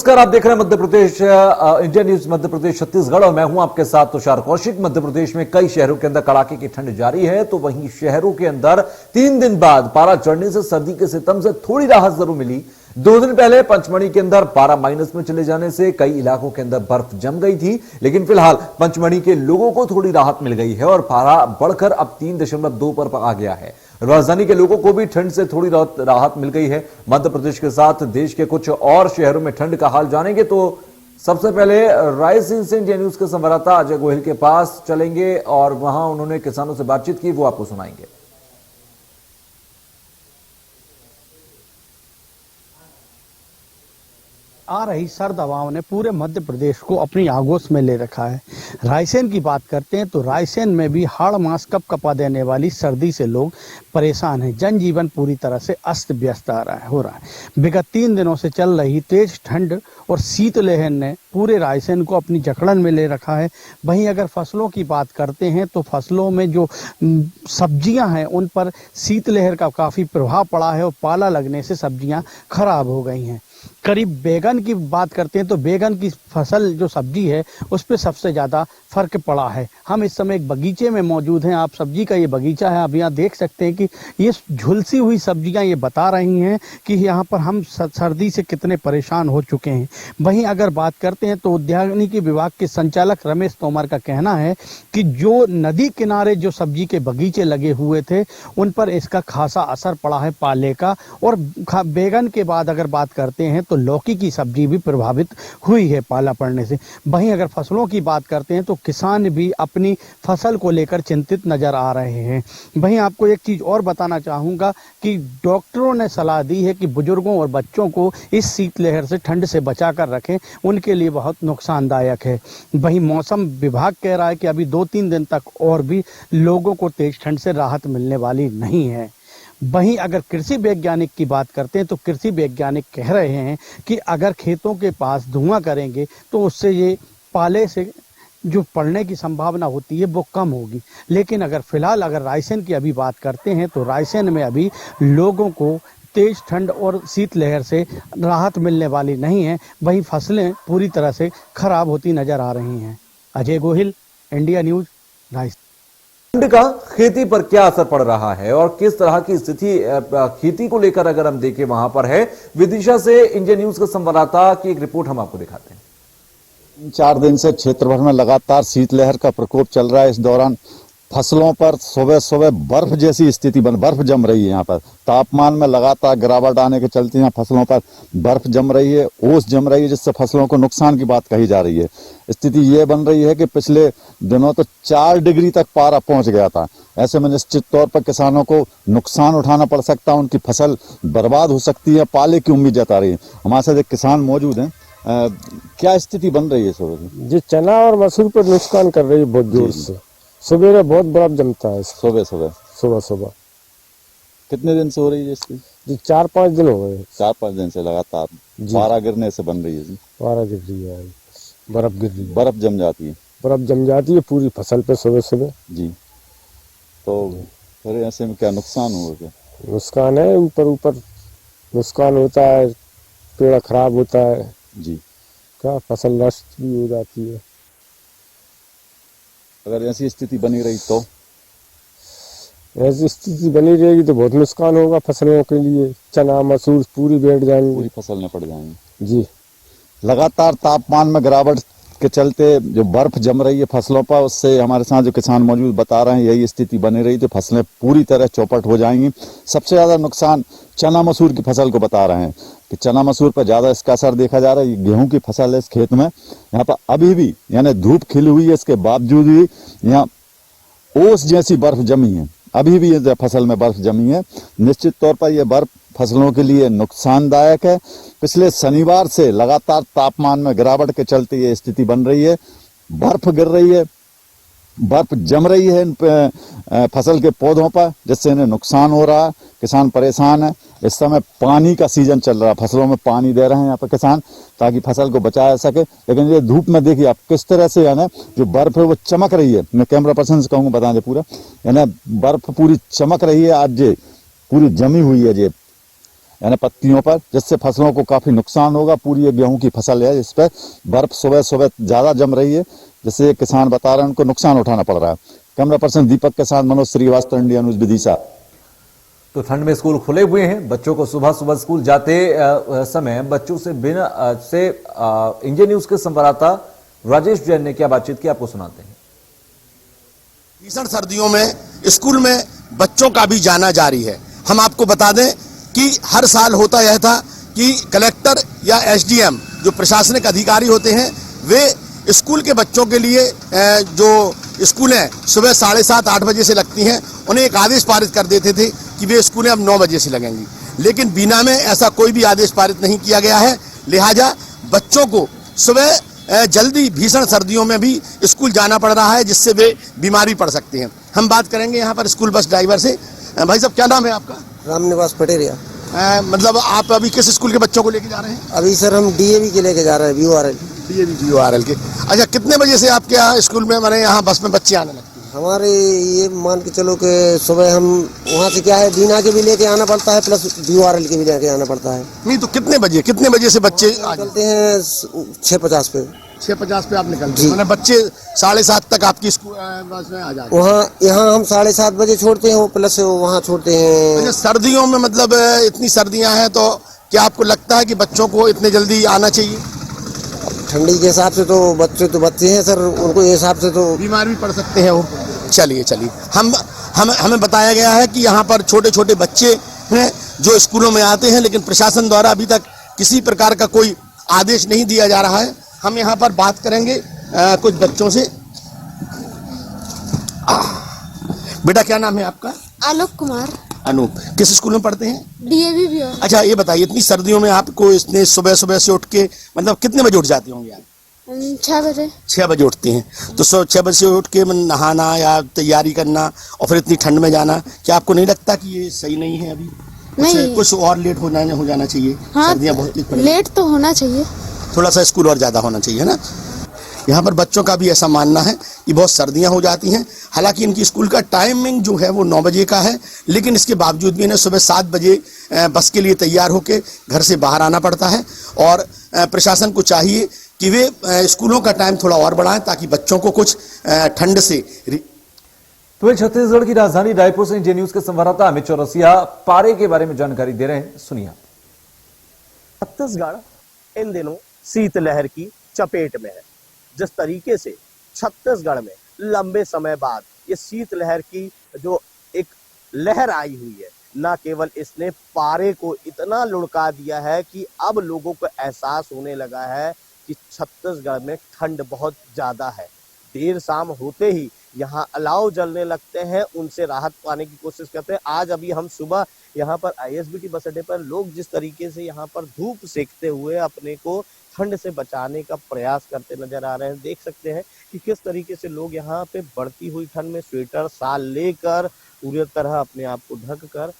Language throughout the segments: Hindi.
नमस्कार, आप देख रहे हैं मध्य प्रदेश इंडिया न्यूज मध्य प्रदेश छत्तीसगढ़ और मैं हूं आपके साथ तुषार कौशिक। मध्य प्रदेश में कई शहरों के अंदर कड़ाके की ठंड जारी है, तो वहीं शहरों के अंदर 3 दिन बाद पारा चढ़ने से सर्दी के सितम से थोड़ी राहत जरूर मिली। 2 दिन पहले पंचमढ़ी के अंदर पारा माइनस में चले जाने से कई इलाकों के अंदर बर्फ जम गई थी, लेकिन फिलहाल पंचमढ़ी के लोगों को थोड़ी राहत मिल गई है और पारा बढ़कर अब 3.2 पर आ गया है। राजधानी के लोगों को भी ठंड से थोड़ी राहत मिल गई है। मध्य प्रदेश के साथ देश के कुछ और शहरों में ठंड का हाल जानेंगे, तो सबसे पहले रायसेन से इंडिया न्यूज के संवाददाता अजय गोहिल के पास चलेंगे और वहां उन्होंने किसानों से बातचीत की, वो आपको सुनाएंगे। आ रही सर्द हवाओं ने पूरे मध्य प्रदेश को अपनी आगोश में ले रखा है। रायसेन की बात करते हैं तो रायसेन में भी हाड़ मास कपा देने वाली सर्दी से लोग परेशान हैं। जनजीवन पूरी तरह से अस्त व्यस्त हो रहा है। विगत 3 दिनों से चल रही तेज ठंड और शीतलहर ने पूरे रायसेन को अपनी जकड़न में ले रखा है। वहीं अगर फसलों की बात करते हैं तो फसलों में जो सब्जियां हैं उन पर शीतलहर का काफ़ी प्रभाव पड़ा है और पाला लगने से सब्जियां खराब हो गई हैं। करीब बैगन की बात करते हैं तो बैगन की फसल जो सब्जी है उस पर सबसे ज़्यादा फर्क पड़ा है। हम इस समय एक बगीचे में मौजूद हैं। आप सब्जी का ये बगीचा है, आप यहाँ देख सकते हैं कि ये झुलसी हुई सब्जियां ये बता रही हैं कि यहाँ पर हम सर्दी से कितने परेशान हो चुके हैं। वहीं अगर बात करते हैं तो उद्यानिकी विभाग के संचालक रमेश तोमर का कहना है कि जो नदी किनारे जो सब्जी के बगीचे लगे हुए थे उन पर इसका खासा असर पड़ा है पाले का। और बैगन के बाद अगर बात करते हैं तो लौकी की सब्जी भी प्रभावित हुई है पाला पड़ने से। वहीं अगर फसलों की बात करते हैं तो किसान भी अपनी फसल को लेकर चिंतित नजर आ रहे हैं। वहीं आपको एक चीज और बताना चाहूंगा कि डॉक्टरों ने सलाह दी है कि बुजुर्गों और बच्चों को इस शीतलहर से ठंड से बचाकर रखें, उनके लिए बहुत नुकसानदायक है। वहीं मौसम विभाग कह रहा है कि अभी 2-3 दिन तक और भी लोगों को तेज ठंड से राहत मिलने वाली नहीं है। वहीं अगर कृषि वैज्ञानिक की बात करते हैं तो कृषि वैज्ञानिक कह रहे हैं कि अगर खेतों के पास धुआं करेंगे तो उससे ये पाले से जो पड़ने की संभावना होती है वो कम होगी। लेकिन अगर फिलहाल अगर रायसेन की अभी बात करते हैं तो रायसेन में अभी लोगों को तेज ठंड और शीतलहर से राहत मिलने वाली नहीं है। वहीं फसलें पूरी तरह से खराब होती नजर आ रही हैं। Ajay Gohil, India news, Raisen. ठंड का खेती पर क्या असर पड़ रहा है और किस तरह की स्थिति खेती को लेकर अगर हम देखें वहां पर है, विदिशा से इंडिया न्यूज के संवाददाता की एक रिपोर्ट हम आपको दिखाते हैं। 4 दिन से क्षेत्र भर में लगातार शीतलहर का प्रकोप चल रहा है। इस दौरान फसलों पर सुबह सुबह बर्फ जैसी स्थिति बर्फ जम रही है। यहाँ पर तापमान में लगातार गिरावट आने के चलते यहाँ फसलों पर बर्फ जम रही है, ओस जम रही है, जिससे फसलों को नुकसान की बात कही जा रही है। स्थिति ये बन रही है कि पिछले दिनों तो 4 डिग्री तक पारा पहुंच गया था। ऐसे में निश्चित तौर पर किसानों को नुकसान उठाना पड़ सकता है, उनकी फसल बर्बाद हो सकती है, पाले की उम्मीद जता रही है। हमारे साथ एक किसान मौजूद हैं। क्या स्थिति बन रही है सुबह जी? चना और मसूर पर नुकसान कर रही है बहुत जोर से। सुबह में बहुत बर्फ जमता है सुबह। कितने दिन से हो रही है इसकी? जी 4-5 दिन हो गए। 4-5 दिन से लगातार पारा गिरने से बन रही है जी। पारा गिर रही है, बर्फ गिर रही है, बर्फ जम जाती है पूरी फसल पे सुबह जी। तो फिर ऐसे में क्या नुकसान होगा? क्या नुकसान है? ऊपर नुकसान होता है, पेड़ खराब होता है जी, क्या फसल नष्ट भी हो जाती है। अगर ऐसी स्थिति बनी रही तो ऐसी स्थिति बनी रहेगी तो बहुत नुकसान होगा फसलों के लिए। चना मसूर पूरी बैठ जाएंगी, पूरी फसल में पड़ जाएंगी जी। लगातार तापमान में गिरावट के चलते जो बर्फ जम रही है फसलों पर, उससे हमारे साथ जो किसान मौजूद बता रहे हैं यही स्थिति बनी रही तो फसलें पूरी तरह चौपट हो जाएंगी। सबसे ज्यादा नुकसान चना मसूर की फसल को बता रहे हैं कि चना मसूर पर ज्यादा इसका असर देखा जा रहा है। गेहूं की फसल है इस खेत में, यहाँ पर अभी भी यानी धूप खिली हुई है, इसके बावजूद भी यहाँ ओस जैसी बर्फ जमी है। अभी भी ये फसल में बर्फ जमी है। निश्चित तौर पर यह बर्फ फसलों के लिए नुकसानदायक है। पिछले शनिवार से लगातार तापमान में गिरावट के चलते ये स्थिति बन रही है। बर्फ गिर रही है, बर्फ जम रही है इन फसल के पौधों पर, जिससे इन्हें नुकसान हो रहा है। किसान परेशान है। इस समय पानी का सीजन चल रहा है, फसलों में पानी दे रहे हैं यहाँ पर किसान ताकि फसल को बचाया सके। लेकिन ये धूप में देखिए आप किस तरह से यानी जो बर्फ है वो चमक रही है। मैं कैमरा पर्सन से कहूँगा बता दे पूरा, यानी बर्फ पूरी चमक रही है। आज ये पूरी जमी हुई है। ये यानी पत्तियों पर, जिससे फसलों को काफी नुकसान होगा। पूरी ये गेहूं की फसल है, इस पर बर्फ सुबह सुबह ज्यादा जम रही है, जिससे किसान बता रहे हैं उनको नुकसान उठाना पड़ रहा है। कैमरा पर्सन दीपक के साथ मनोज श्रीवास्तव, इंडिया न्यूज, विदिशा। तो ठंड में स्कूल खुले हुए हैं। बच्चों को सुबह सुबह स्कूल जाते समय बच्चों से इंडिया न्यूज के संवाददाता राजेश जैन ने क्या बातचीत की, आपको सुनाते हैं। भीषण सर्दियों में स्कूल में बच्चों का भी जाना जारी है। हम आपको बता दें कि हर साल होता यह था कि कलेक्टर या एसडीएम जो प्रशासनिक अधिकारी होते हैं वे स्कूल के बच्चों के लिए जो स्कूलें सुबह 7:30-8 बजे से लगती हैं, उन्हें एक आदेश पारित कर देते थे कि वे स्कूलें अब 9 बजे से लगेंगी। लेकिन बीना में ऐसा कोई भी आदेश पारित नहीं किया गया है, लिहाजा बच्चों को सुबह जल्दी भीषण सर्दियों में भी स्कूल जाना पड़ रहा है, जिससे वे बीमारी पड़ सकते हैं। हम बात करेंगे यहाँ पर स्कूल बस ड्राइवर से। भाई साहब, क्या नाम है आपका? रामनिवास पटेरिया। मतलब आप अभी किस स्कूल के बच्चों को लेके जा रहे हैं? अभी सर हम डीएवी के लेके जा रहे हैं, VORL के। अच्छा, कितने बजे से आपके यहाँ स्कूल में माने यहाँ बस में बच्चे आने लगते हैं? हमारे ये मान के चलो कि सुबह हम वहाँ से क्या है बीना के भी लेके आना पड़ता है, प्लस VORL के भी लेके आना पड़ता है। नहीं तो कितने बजे से बच्चे निकलते हैं 6:50 पे। 6:50 पे आप निकलते हैं, बच्चे 7:30 तक आपकी स्कूल बस में आ जाते हैं। वहाँ यहाँ हम 7:30 बजे छोड़ते हैं, प्लस वहाँ छोड़ते हैं। अच्छा, सर्दियों में मतलब इतनी सर्दियाँ हैं तो क्या आपको लगता है कि बच्चों को इतने जल्दी आना चाहिए? ठंडी के हिसाब से तो बच्चे हैं सर, उनको हिसाब से तो बीमार भी पड़ सकते हैं वो। चलिए हमें बताया गया है कि यहाँ पर छोटे छोटे बच्चे हैं जो स्कूलों में आते हैं, लेकिन प्रशासन द्वारा अभी तक किसी प्रकार का कोई आदेश नहीं दिया जा रहा है। हम यहाँ पर बात करेंगे कुछ बच्चों से। बेटा, क्या नाम है आपका? आलोक कुमार। अनूप। किस स्कूल में पढ़ते हैं? डीएवी भी। अच्छा, ये बताइए, इतनी सर्दियों में आपको इसने सुबह सुबह से उठ के मतलब कितने बजे उठ जाते होंगे आप? 6 बजे। 6 बजे उठते हैं, तो 6 बजे से उठ के नहाना या तैयारी करना और फिर इतनी ठंड में जाना, क्या आपको नहीं लगता कि ये सही नहीं है? अभी नहीं, कुछ और लेट हो जाना चाहिए। हाँ, सर्दियाँ बहुत लेट तो होना चाहिए, थोड़ा सा स्कूल और ज्यादा होना चाहिए ना। यहाँ पर बच्चों का भी ऐसा मानना है कि बहुत सर्दियाँ हो जाती हैं। हालांकि इनकी स्कूल का टाइमिंग जो है वो 9 बजे का है, लेकिन इसके बावजूद भी इन्हें सुबह 7 बजे बस के लिए तैयार होकर घर से बाहर आना पड़ता है। और प्रशासन को चाहिए कि वे स्कूलों का टाइम थोड़ा और बढ़ाएं ताकि बच्चों को कुछ ठंड से। तो छत्तीसगढ़ की राजधानी रायपुर से इंडिया न्यूज के संवाददाता अमित चौरसिया पारे के बारे में जानकारी दे रहे हैं, सुनिए। छत्तीसगढ़ इन दिनों शीतलहर की चपेट में है। जिस तरीके से छत्तीसगढ़ में लंबे समय बाद ये शीतलहर की जो एक लहर आई हुई है, न केवल इसने पारे को इतना लुढ़का दिया है कि अब लोगों को एहसास होने लगा है कि छत्तीसगढ़ में ठंड बहुत ज्यादा है। देर शाम होते ही यहाँ अलाव जलने लगते हैं, उनसे राहत पाने की कोशिश करते हैं। आज अभी हम सुबह यहाँ पर ISBT बस अड्डे पर लोग जिस तरीके से यहाँ पर धूप सेकते हुए अपने को ठंड से बचाने का प्रयास करते नजर आ रहे हैं। देख सकते हैं कि किस तरीके से लोग यहाँ पे बढ़ती हुई ठंड में स्वेटर शाल लेकर पूरी तरह अपने आप को ढक कर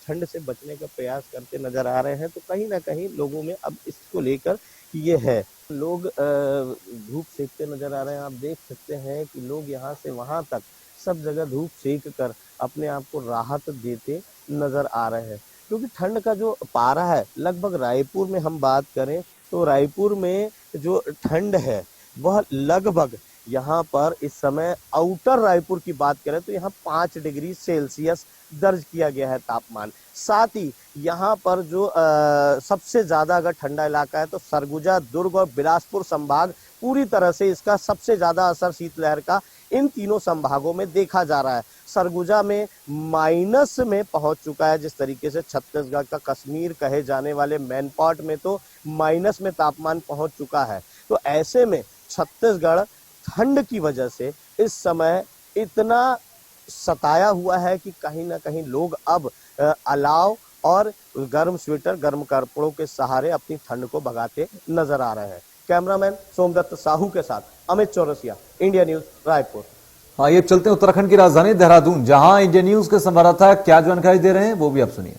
ठंड से बचने का प्रयास करते नजर आ रहे हैं। तो कहीं ना कहीं लोगों में अब इसको लेकर ये है, लोग धूप सेकते नजर आ रहे हैं। आप देख सकते हैं कि लोग यहाँ से वहां तक सब जगह धूप सेक कर अपने आप को राहत देते नजर आ रहे हैं, क्योंकि ठंड का जो पारा है लगभग रायपुर में हम बात करें तो रायपुर में जो ठंड है वह लगभग यहाँ पर इस समय आउटर रायपुर की बात करें तो यहाँ 5 डिग्री सेल्सियस दर्ज किया गया है तापमान। साथ ही यहाँ पर जो सबसे ज्यादा अगर ठंडा इलाका है तो सरगुजा, दुर्ग और बिलासपुर संभाग पूरी तरह से इसका सबसे ज्यादा असर शीतलहर का इन तीनों संभागों में देखा जा रहा है। सरगुजा में माइनस में पहुंच चुका है, जिस तरीके से छत्तीसगढ़ का कश्मीर कहे जाने वाले मैनपाट में तो माइनस में तापमान पहुंच चुका है। तो ऐसे में छत्तीसगढ़ ठंड की वजह से इस समय इतना सताया हुआ है कि कहीं ना कहीं लोग अब अलाव और गर्म स्वेटर, गर्म कपड़ों के सहारे अपनी ठंड को भगाते नजर आ रहे हैं। कैमरामैन सोमदत्त साहू के साथ अमित चौरसिया, इंडिया न्यूज, रायपुर। ये चलते हैं उत्तराखंड की राजधानी देहरादून, जहां इंडिया न्यूज के संवाददाता क्या जानकारी दे रहे हैं वो भी आप सुनिए।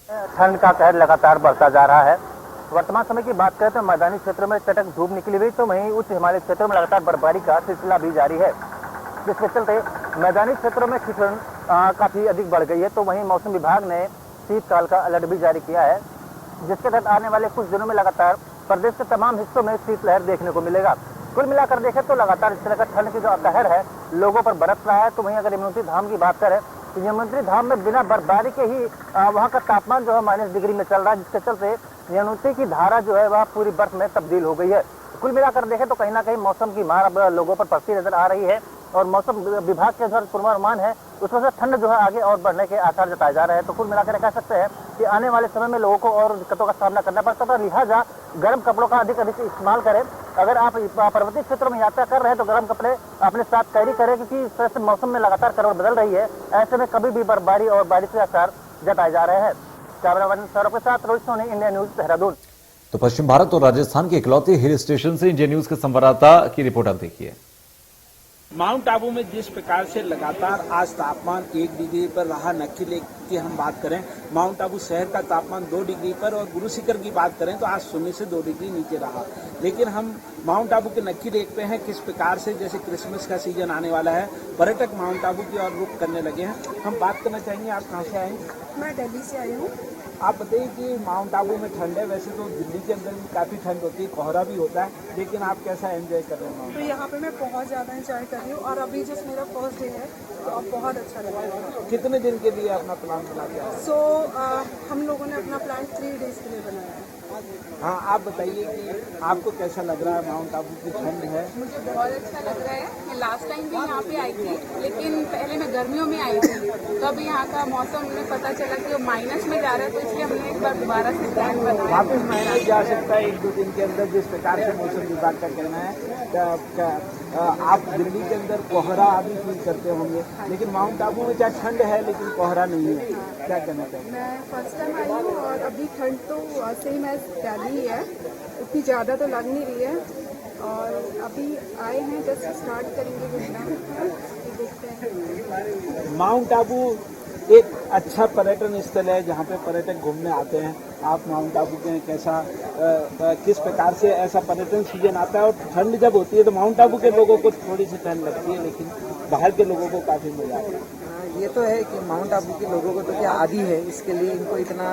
ठंड का कहर लगातार बढ़ता जा रहा है। वर्तमान समय की बात करें तो मैदानी क्षेत्रों में चटक धूप निकली हुई, तो वहीं उच्च हिमालय क्षेत्रों में लगातार बर्फबारी का सिलसिला भी जारी है, जिसके चलते मैदानी क्षेत्रों में ठिठुरन काफी अधिक बढ़ गई है। तो वहीं मौसम विभाग ने शीतकाल का अलर्ट भी जारी किया है, जिसके तहत आने वाले कुछ दिनों में लगातार प्रदेश के तमाम हिस्सों में शीतलहर देखने को मिलेगा। कुल मिलाकर देखें तो लगातार इस तरह का ठंड की जो कहर है लोगों पर बरस रहा है। तो वहीं अगर यमुनोत्री धाम की बात करें तो यमुनोत्री धाम में बिना बर्फबारी के ही वहां का तापमान जो है -डिग्री में चल रहा है, जिसके चलते यमुनोत्री की धारा जो है वह पूरी बर्फ में तब्दील हो गई है। कुल मिलाकर देखें तो कहीं ना कहीं मौसम की मार अब लोगों पर पड़ती नजर आ रही है और मौसम विभाग के जो पूर्वानुमान है उसमें से ठंड जो है आगे और बढ़ने के आसार जताए जा रहे हैं। तो कुल मिलाकर कह सकते हैं कि आने वाले समय में लोगों को और दिक्कतों का सामना करना पड़ता है, लिहाजा गर्म कपड़ों का अधिक इस्तेमाल करें। अगर आप पर्वतीय क्षेत्रों में यात्रा कर रहे हैं तो गर्म कपड़े अपने साथ कैरी करें, क्योंकि इस तरह से मौसम में लगातार करवट बदल रही है। ऐसे में कभी भी बर्फबारी और बारिश के आसार जताए जा रहे हैं। कैमरामैन सौरभ के साथ रोहित सोनी, इंडिया न्यूज, देहरादून। तो पश्चिम भारत और राजस्थान के इकलौते हिल स्टेशन से इंडिया न्यूज के संवाददाता की रिपोर्ट आप देखिए। माउंट आबू में जिस प्रकार से लगातार आज तापमान 1 डिग्री पर रहा, नक्की लेक की हम बात करें, माउंट आबू शहर का तापमान 2 डिग्री पर और गुरु शिखर की बात करें तो आज 0 से 2 डिग्री नीचे रहा। लेकिन हम माउंट आबू के नक्की लेक पे हैं, किस प्रकार से जैसे क्रिसमस का सीजन आने वाला है, पर्यटक माउंट आबू की ओर रुख करने लगे हैं। हम बात करना चाहेंगे, आप कहाँ से आए? मैं दिल्ली से आई हूँ। आप बताइए कि माउंट आबू में ठंड है, वैसे तो दिल्ली के अंदर भी काफी ठंड होती है, कोहरा भी होता है, लेकिन आप कैसा एंजॉय कर रहे हैं? तो यहाँ पे मैं बहुत ज़्यादा एंजॉय कर रही हूँ और अभी जस्ट मेरा फर्स्ट डे है तो अब बहुत अच्छा लग रहा है। कितने दिन के लिए अपना प्लान बना दिया? हम लोगों ने अपना प्लान 3 डेज के लिए बनाया है। हाँ, आप बताइए कि आपको कैसा लग रहा है? माउंट आबू की ठंड है। मुझे बहुत अच्छा लग रहा है। मैं लास्ट टाइम भी यहाँ पे आई थी, लेकिन पहले मैं गर्मियों में आई थी, तो अभी यहाँ का मौसम हमें पता चला कि वो माइनस में जा रहा है, तो इसलिए हमने एक बार दोबारा से प्लान बनाया। वापस माइनस जा सकता है 1-2 दिन के अंदर, जिस प्रकार से मौसम विभाग का कहना है। आप दिल्ली के अंदर कोहरा अभी फील करते होंगे, लेकिन माउंट आबू में क्या ठंड है लेकिन कोहरा नहीं है, क्या कहना चाहिए? मैं फर्स्ट टाइम आई हूँ और अभी ठंड तो सेम एज दिल्ली है, उतनी ज़्यादा तो लग नहीं रही है और अभी आए हैं, जस्ट स्टार्ट करेंगे घूमना, देखते हैं। माउंट आबू एक अच्छा पर्यटन स्थल है जहाँ पे पर्यटक घूमने आते हैं। आप माउंट आबू के कैसा किस प्रकार से ऐसा पर्यटन सीजन आता है, और ठंड जब होती है तो माउंट आबू के लोगों को थोड़ी सी ठंड लगती है, लेकिन बाहर के लोगों को काफ़ी मजा आता है। ये तो है कि माउंट आबू के लोगों को तो क्या आदी है, इसके लिए इनको इतना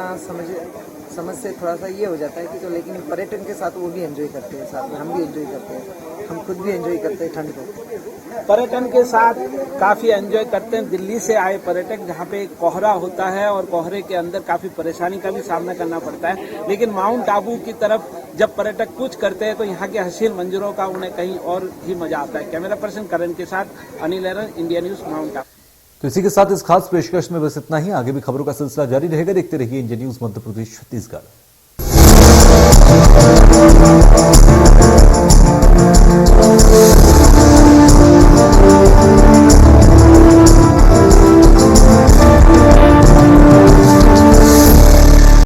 समझ से थोड़ा सा ये हो जाता है कि, तो लेकिन पर्यटन के साथ वो भी एंजॉय करते हैं, साथ में हम भी एंजॉय करते हैं, हम खुद भी एंजॉय करते हैं ठंड को। पर्यटन के साथ काफी एंजॉय करते हैं दिल्ली से आए पर्यटक, जहाँ पे कोहरा होता है और कोहरे के अंदर काफी परेशानी का भी सामना करना पड़ता है, लेकिन माउंट आबू की तरफ जब पर्यटक कुछ करते हैं तो यहाँ के हसीन मंजरों का उन्हें कहीं और ही मजा आता है। कैमरा पर्सन करण के साथ अनिल एरन, इंडिया न्यूज, माउंट आबू। तो इसी के साथ इस खास पेशकश में बस इतना ही। आगे भी खबरों का सिलसिला जारी रहेगा। देखते रहिए इंडिया न्यूज मध्य प्रदेश छत्तीसगढ़।